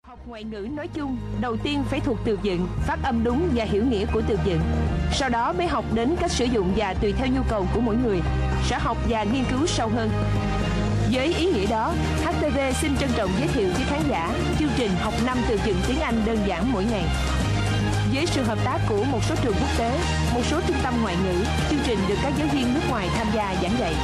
Học ngoại ngữ nói chung, đầu tiên phải thuộc từ vựng, phát âm đúng và hiểu nghĩa của từ vựng. Sau đó mới học đến cách sử dụng và tùy theo nhu cầu của mỗi người, sẽ học và nghiên cứu sâu hơn. Với ý nghĩa đó, HTV xin trân trọng giới thiệu với khán giả chương trình học 5 từ vựng tiếng Anh đơn giản mỗi ngày. Với sự hợp tác của một số trường quốc tế, một số trung tâm ngoại ngữ, chương trình được các giáo viên nước ngoài tham gia giảng dạy.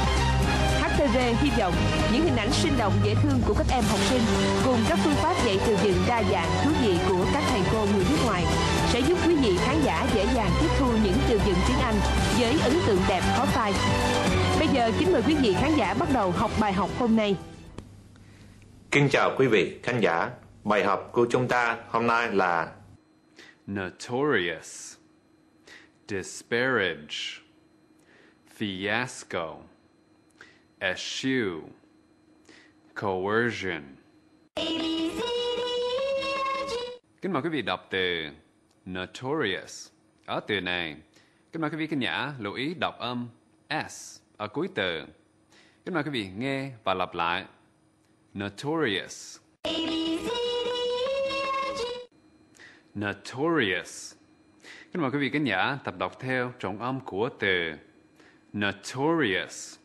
HTV hy vọng những hình ảnh sinh động dễ thương của các em học sinh cùng các phương pháp dạy từ vựng đa dạng thú vị của các thầy cô người nước ngoài sẽ giúp quý vị khán giả dễ dàng tiếp thu những từ vựng tiếng Anh với ấn tượng đẹp khó phai. Bây giờ kính mời quý vị khán giả bắt đầu học bài học hôm nay. Kính chào quý vị khán giả. Bài học của chúng ta hôm nay là notorious, disparage, fiasco, eschew, coercion. Kính mời quý vị đọc từ notorious. Ở từ này, kính mời quý vị khán giả lưu ý đọc âm S ở cuối từ. Kính mời quý vị nghe và lặp lại. Notorious. Notorious. Kính mời quý vị khán giả tập đọc theo trọng âm của từ notorious.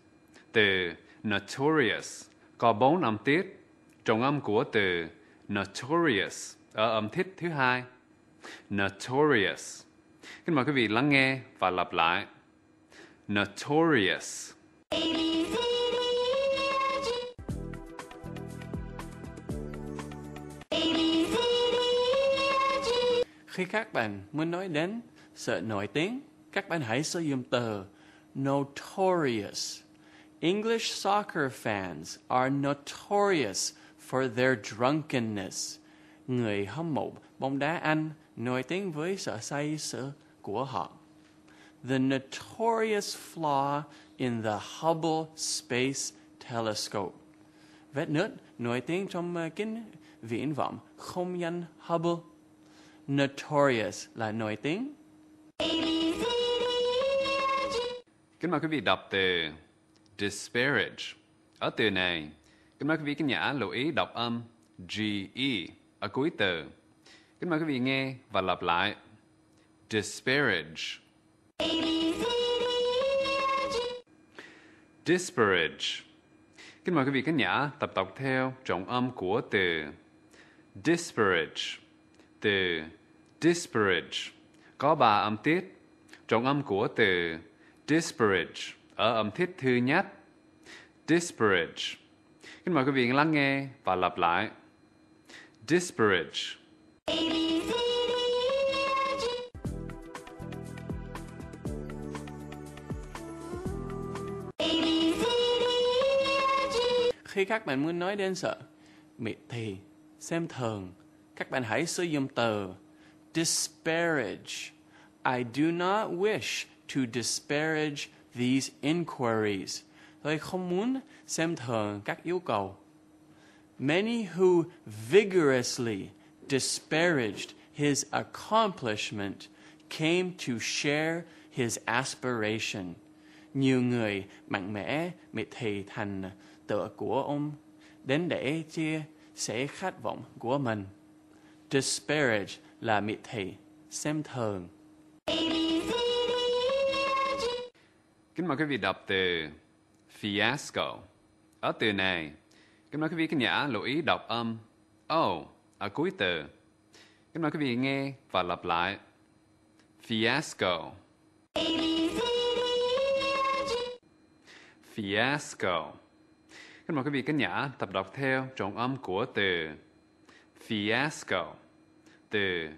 Từ notorious có 4 âm tiết. Trọng âm của từ notorious ở âm tiết thứ hai. Notorious. Kính mời quý vị lắng nghe và lặp lại. Notorious. Khi các bạn muốn nói đến sự nổi tiếng, các bạn hãy sử dụng từ notorious. English soccer fans are notorious for their drunkenness. Người hâm mộ bóng đá Anh nổi tiếng với sự say sưa của họ. The notorious flaw in the Hubble Space Telescope. Vết nứt nổi tiếng trong kính viễn vọng không gian Hubble. Notorious là nổi tiếng. Kính mời quý vị đọc từ disparage. Ở từ này, kính mời quý vị khán giả lưu ý đọc âm GE ở cuối từ. Kính mời quý vị nghe và lặp lại. Disparage. Disparage. Kính mời quý vị khán giả tập đọc theo trọng âm của từ disparage. Từ disparage có 3 âm tiết. Trọng âm của từ disparage ở âm tiết thứ nhất. Disparage. Kính mời quý vị lắng nghe và lặp lại. Disparage. Khi các bạn muốn nói đến sự miệt thị, xem thường, các bạn hãy sử dụng từ disparage. I do not wish to disparage these inquiries. Tôi không muốn xem thường các yêu cầu. Many who vigorously disparaged his accomplishment came to share his aspiration. Nhiều người mạnh mẽ miệt thị thành tựa của ông đến để chia sẻ khát vọng của mình. Disparage là miệt thị, xem thường. Kính mời quý vị đọc từ fiasco. Ở từ này, kính mời quý vị khán giả lưu ý đọc âm O ở cuối từ. Kính mời quý vị nghe và lặp lại. Fiasco. Fiasco. Kính mời quý vị khán giả tập đọc theo trọng âm của từ fiasco. Từ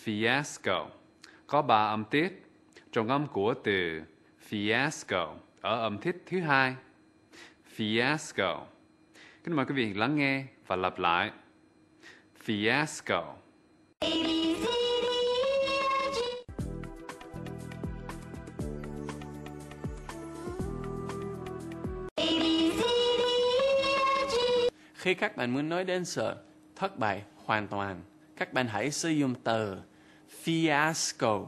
fiasco có 3 âm tiết. Trọng âm của từ fiasco ở âm tiết thứ hai. Fiasco. Kính mời quý vị lắng nghe và lặp lại. Fiasco. Khi các bạn muốn nói đến sự thất bại hoàn toàn, các bạn hãy sử dụng từ fiasco.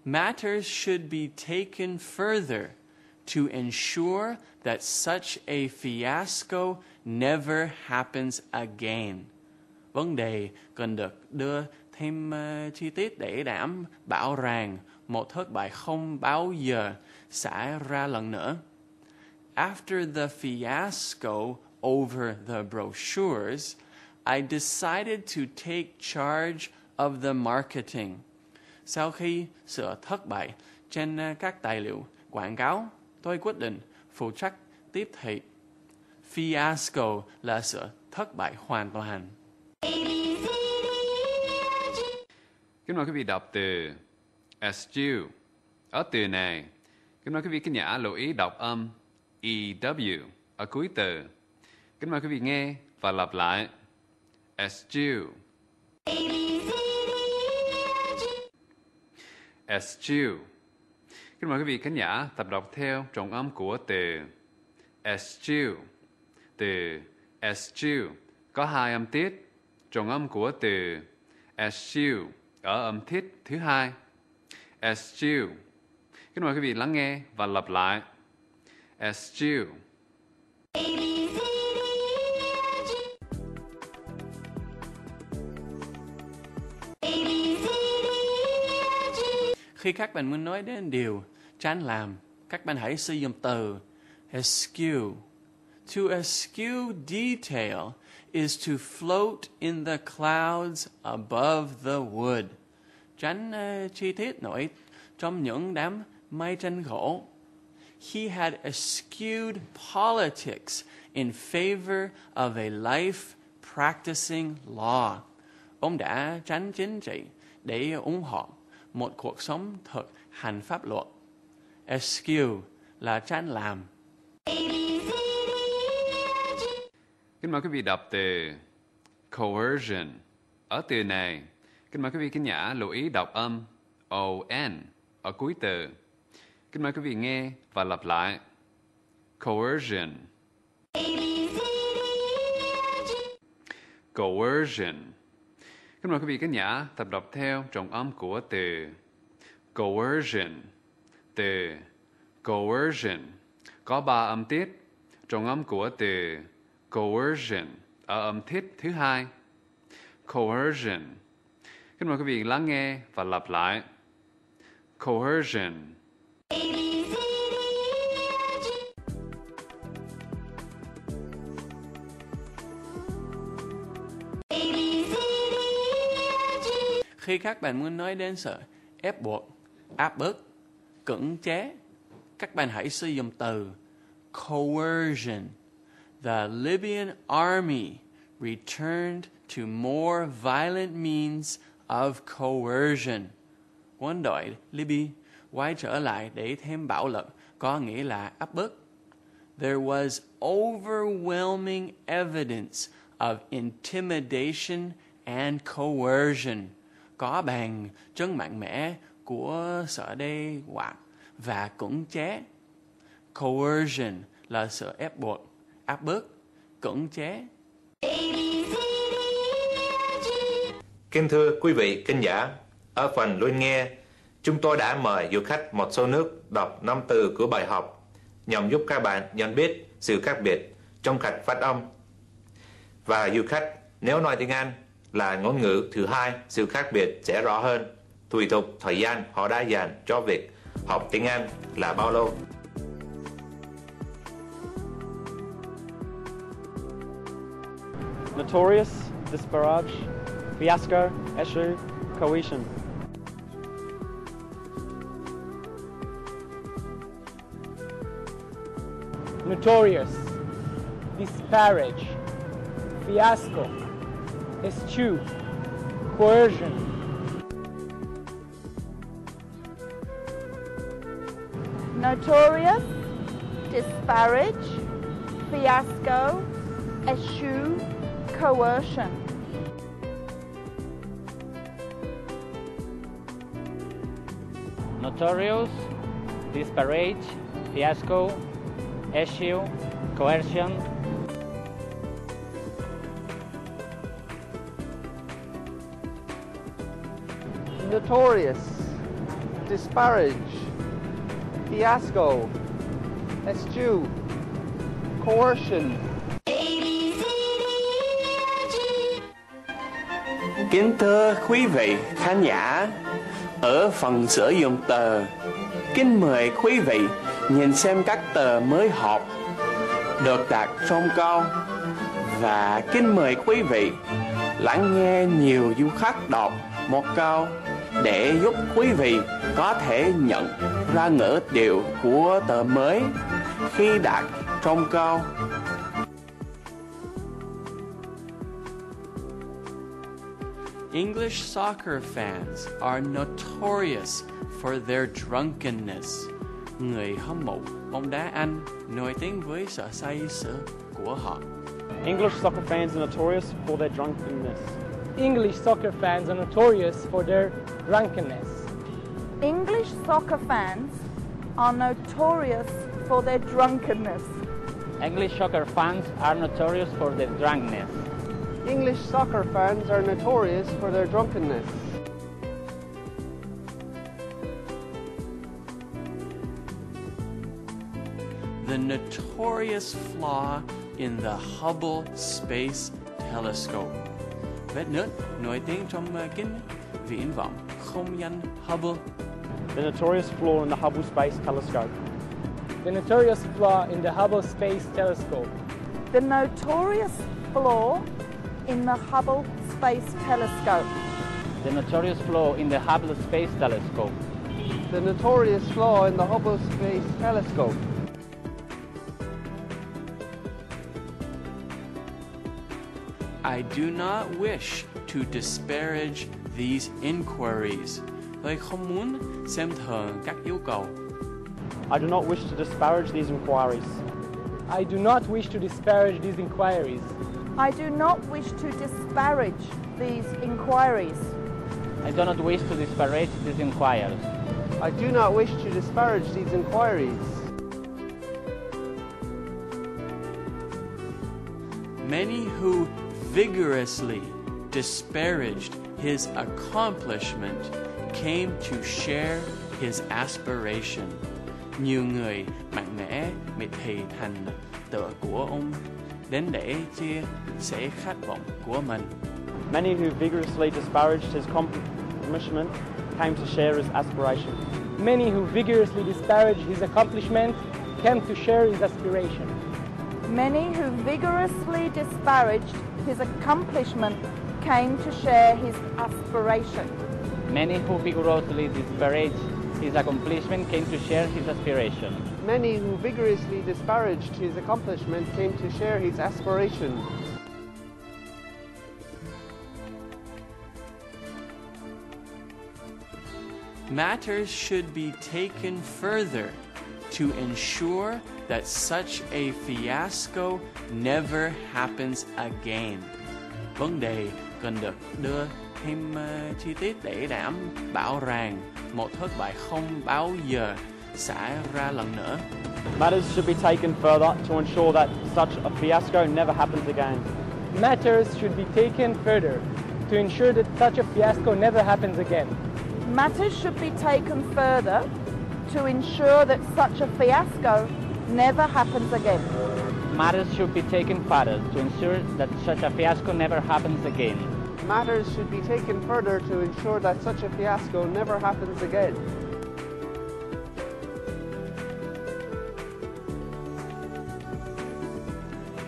Matters should be taken further to ensure that such a fiasco never happens again. vấn đề cần được đưa thêm chi tiết để đảm bảo rằng một thất bại không bao giờ xảy ra lần nữa. After the fiasco over the brochures, I decided to take charge of the marketing. Sau khi sự thất bại trên các tài liệu quảng cáo, tôi quyết định phụ trách tiếp thị. Fiasco là sự thất bại hoàn toàn. Kính mời quý vị đọc từ eschew. Ở từ này, kính mời quý vị khán giả lưu ý đọc âm EW ở cuối từ. Kính mời quý vị nghe và lặp lại. Eschew. Eschew. Kính mời quý vị khán giả tập đọc theo trọng âm của từ eschew. Từ eschew có hai âm tiết. Trọng âm của từ eschew ở âm tiết thứ hai. Eschew. Kính mời quý vị lắng nghe và lặp lại. Eschew. Khi các bạn muốn nói đến điều chán làm, các bạn hãy sử dụng từ eschew. To eschew detail is to float in the clouds above the wood. Tránh chi tiết nổi trong những đám mây tranh gỗ. He had eschewed politics in favor of a life practicing law. Ông đã tránh chính trị để ủng hộ một cuộc sống thực hành pháp luật. Eschew là tránh làm. Kính mời quý vị đọc từ coercion. Ở từ này, kính mời quý vị khán giả lưu ý đọc âm ON ở cuối từ. Kính mời quý vị nghe và lặp lại. Coercion. Coercion. Kính mời quý vị khán giả tập đọc theo trọng âm của từ coercion. Từ coercion có 3 âm tiết. Trọng âm của từ coercion ở âm tiết thứ hai. Coercion. Kính mời quý vị lắng nghe và lặp lại. Coercion. Khi các bạn muốn nói đến sự ép buộc, áp bức, cưỡng chế, các bạn hãy sử dụng từ coercion. The Libyan army returned to more violent means of coercion. Quân đội Libya quay trở lại để thêm bạo lực, có nghĩa là áp bức. There was overwhelming evidence of intimidation and coercion. Có bằng chứng mạnh mẽ của sự đe dọa và cưỡng chế. Coercion là sự ép buộc, áp bức, cưỡng chế. Kính thưa quý vị khán giả, ở phần luôn nghe, chúng tôi đã mời du khách một số nước đọc 5 từ của bài học nhằm giúp các bạn nhận biết sự khác biệt trong cách phát âm. Và du khách nếu nói tiếng Anh là ngôn ngữ thứ hai, sự khác biệt sẽ rõ hơn, tùy thuộc thời gian họ đã dành cho việc học tiếng Anh là bao lâu. Notorious, disparage, fiasco, eschew, coercion. Notorious, disparage, fiasco, eschew, coercion. Notorious, disparage, fiasco, eschew, coercion. Notorious, disparage, fiasco, eschew, coercion. Notorious, disparage, fiasco, eschew, coercion. Kính thưa quý vị khán giả, ở phần sử dụng tờ, kính mời quý vị nhìn xem các tờ mới họp được đặt trong câu, và kính mời quý vị lắng nghe nhiều du khách đọc một câu để giúp quý vị có thể nhận ra ngữ điệu của tờ mới khi đặt trong câu. English soccer fans are notorious for their drunkenness. Người hâm mộ bóng đá Anh nổi tiếng với sự say sưa của họ. English soccer fans are notorious for their drunkenness. English soccer fans are notorious for their drunkenness. English soccer fans are notorious for their drunkenness. English soccer fans are notorious for their drunkenness. English soccer fans are notorious for their drunkenness. The notorious flaw in the Hubble Space Telescope. Vết nứt nổi tiếng trong kính viễn vọng không gian Hubble. The notorious flaw in the Hubble Space Telescope. The notorious flaw in the Hubble Space Telescope. The notorious flaw in the Hubble Space Telescope. The notorious flaw in the Hubble Space Telescope. The notorious flaw in the Hubble Space Telescope. I do not wish to disparage these inquiries. Tôi không muốn xem thường các yêu cầu. I do not wish to disparage these inquiries. I do not wish to disparage these inquiries. I do not wish to disparage these inquiries. I do not wish to disparage these inquiries. I do not wish to disparage these inquiries. Many who vigorously disparaged his accomplishment came to share his aspiration. Nhiều người mạnh mẽ miệt thị thành tựa của ông đến để chia sẻ khát vọng của mình. Many who vigorously disparaged his accomplishment came to share his aspiration. Many who vigorously disparaged his accomplishment came to share his aspiration. Many who vigorously disparaged his accomplishment came to share his aspiration. Many who vigorously disparaged his accomplishment came to share his aspiration. Many who vigorously disparaged his accomplishment came to share his aspiration. Matters should be taken further to ensure that such a fiasco never happens again. Vấn đề cần được đưa thêm chi tiết để đảm bảo rằng một thất bại không bao giờ xảy ra lần nữa. Matters should be taken further to ensure that such a fiasco never happens again. Matters should be taken further to ensure that such a fiasco never happens again. Matters should be taken further to ensure that such a fiasco never happens again. Matters should be taken further to ensure that such a fiasco never happens again. Matters should be taken further to ensure that such a fiasco never happens again.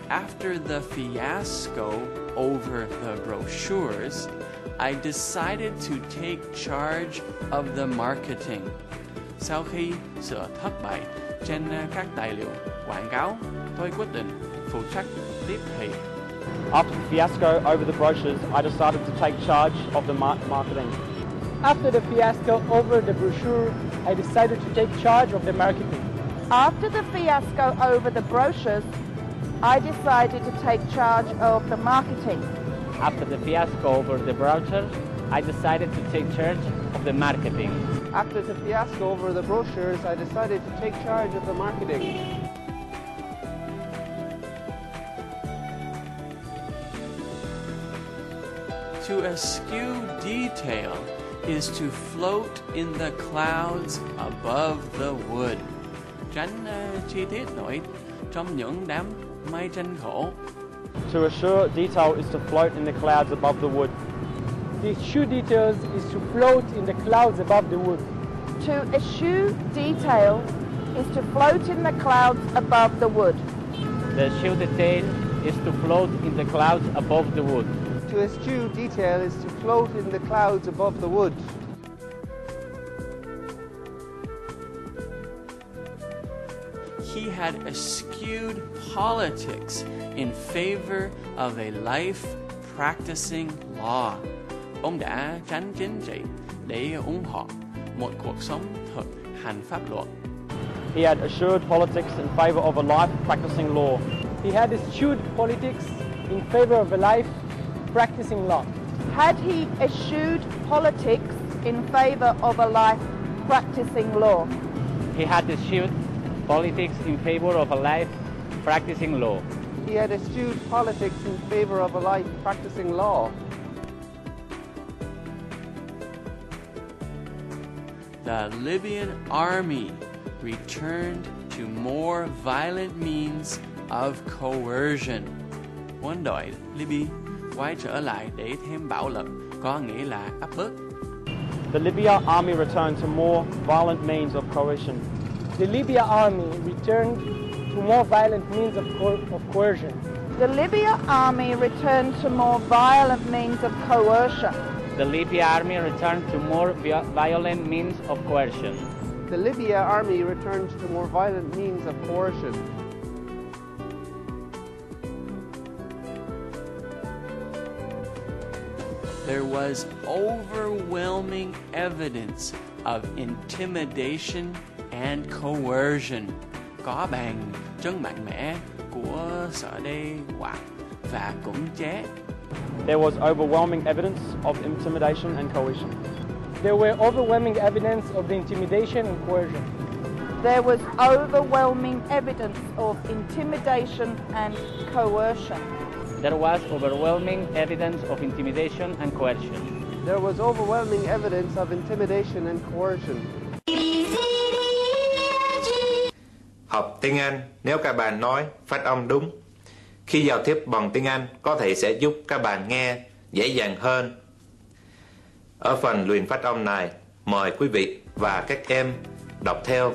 After the fiasco over the brochures, I decided to take charge of the marketing. Sau khi sự thất bại trên các tài liệu quảng cáo, tôi quyết định phụ trách tiếp thị. After the fiasco over the brochures, I decided to take charge of the marketing. After the fiasco over the brochure, I decided to take charge of the marketing. After the fiasco over the brochures, I decided to take charge of the marketing. After the fiasco over the brochures, I decided to take charge of the marketing. After the fiasco over the brochures, I decided to take charge of the marketing. To eschew detail is to float in the clouds above the wood. Tránh chi tiết nổi trong những đám mây tranh khổ. To assure detail is to float in the clouds above the wood. To eschew details is to float in the clouds above the wood. To eschew detail is to float in the clouds above the wood. The eschew detail is to float in the clouds above the wood. To eschew detail is to float in the clouds above the wood. He had eschewed politics in favor of a life practicing law. Ông đã tránh chính trị để ủng hộ một cuộc sống thực hành pháp luật. He had eschewed politics in favor of a life practicing law. He had eschewed politics in favor of a life practicing law. Had he eschewed politics in favor of a life practicing law? He had eschewed politics in favor of a life practicing law. He had eschewed politics in favor of a life practicing law. The Libyan army returned to more violent means of coercion. Quân đội Libya quay trở lại để thêm bạo lực, có nghĩa là áp bức. The Libya army returned to more violent means of coercion. The Libya army returned to more violent means of coercion. The Libya army returned to more violent means of coercion. The Libya army returned to more violent means of coercion. The Libya army returned to more violent means of coercion. There was overwhelming evidence of intimidation and coercion. Có bằng chứng mạnh mẽ của sự đe dọa và cưỡng chế. There was overwhelming evidence of intimidation and coercion. There were overwhelming evidence of the intimidation and coercion. There was overwhelming evidence of intimidation and coercion. There was overwhelming evidence of intimidation and coercion. There was overwhelming evidence of intimidation and coercion. Học tiếng Anh nếu các bạn nói phát âm đúng. Khi giao tiếp bằng tiếng Anh có thể sẽ giúp các bạn nghe dễ dàng hơn. Ở phần luyện phát âm này, mời quý vị và các em đọc theo.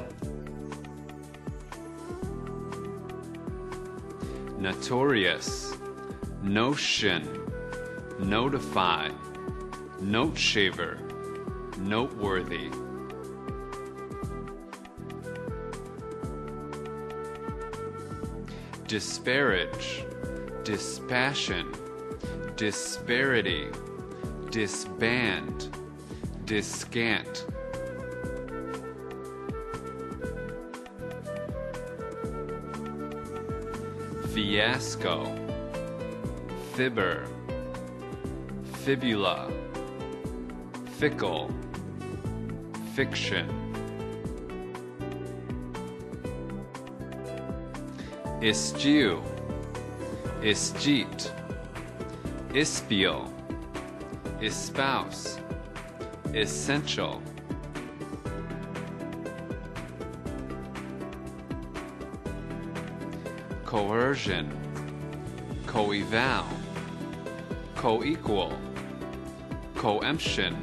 Notorious, notion, notify, note shaver, noteworthy. Disparage, dispassion, disparity, disband, discant. Fiasco, fibber, fibula, fickle, fiction. Eschew, escheat, espial, espouse, essential. Coercion, coeval, co-equal, coemption,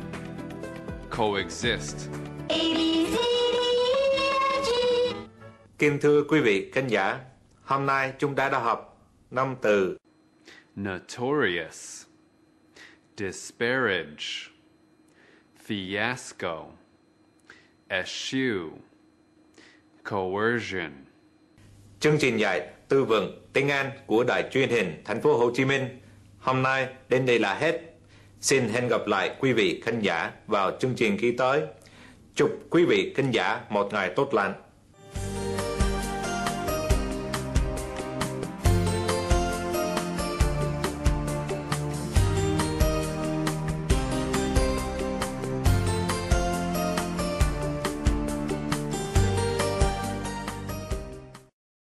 coexist. Kính thưa quý vị khán giả, hôm nay chúng ta đã học 5 từ Notorious, disparage, fiasco, eschew, coercion. Chương trình dạy tư vựng tiếng Anh của Đài Truyền hình Thành phố Hồ Chí Minh hôm nay đến đây là hết. Xin hẹn gặp lại quý vị khán giả vào chương trình kỳ tới. Chúc quý vị khán giả một ngày tốt lành.